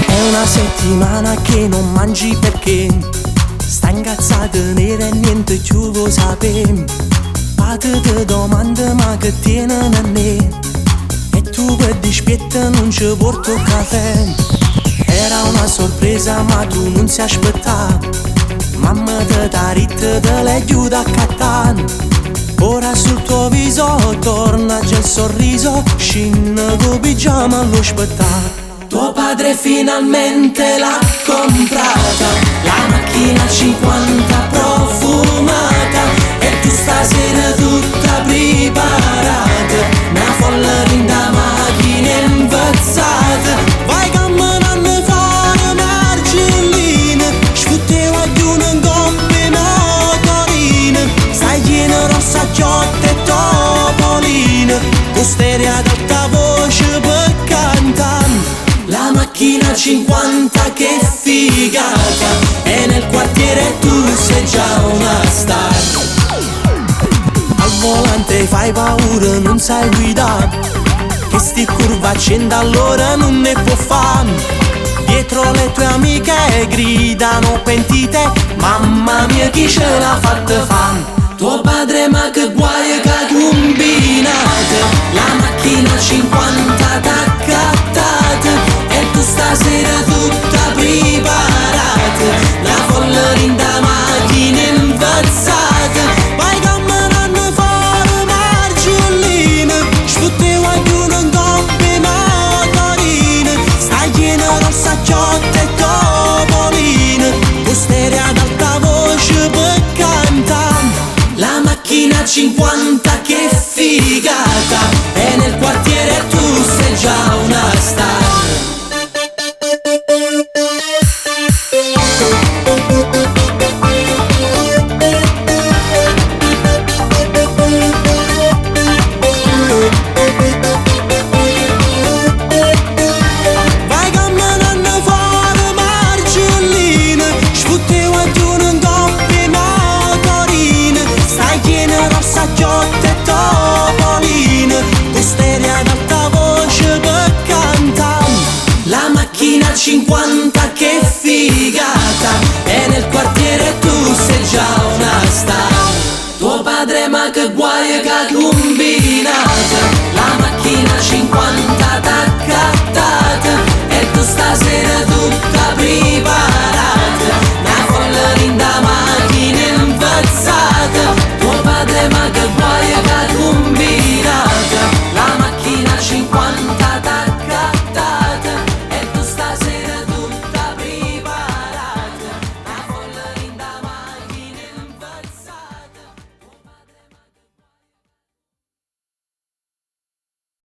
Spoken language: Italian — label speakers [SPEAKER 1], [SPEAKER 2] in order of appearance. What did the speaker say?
[SPEAKER 1] È una settimana che non mangi perché sta incazzata nera e niente più vuoi sapere. Fate te domande ma che tienen a me, e tu per dispietta non ci porto caffè. Era una sorpresa ma tu non si aspettava, mamma te t'ha ritto te l'hai aiuta a cattare. Ora sul tuo viso torna già il sorriso, scinna con pigiama allo spettacolo. Tuo padre finalmente l'ha comprata, la macchina 50 profumata, e tu stasera tutta preparata, una folla rinda macchina invezzata. Vai camminando fuori margellina, sfuttevo a una coppia motorina, stai piena rossa ciotta e topolina, con stereo ad alta voce per cantare. La macchina 50 che figata, e nel quartiere tu sei già una star. Al volante fai paura, non sai guidare, che sti curva accenda allora non ne può fare. Dietro le tue amiche gridano pentite, mamma mia chi ce l'ha fatta fame. Tuo padre ma che guai che ha combinato, la macchina 50 t'ha cattata, e tu stasera tutta preparata, la folla rinda macchina invezzata. Vai camminando fuori margellina, sfuttevo a una coppia motorina, stai piena rossa ciotta e topolina, con stereo ad alta voce per cantare. La macchina 50 che figata, e nel quartiere tu sei già una star. Vai camminando fuori margellina, sfuttevo a una coppia motorina, stai piena rossa ciotta e topolina, con stereo ad alta voce per cantare. La macchina 50 che figata, e nel quartiere tu sei già una star. Tuo padre ma che guai che ha combinato, la macchina 50 t'ha cattata, e tu stasera tutta preparata, una folla rinda macchina invezzata. Tuo padre ma che guai che ha combinato,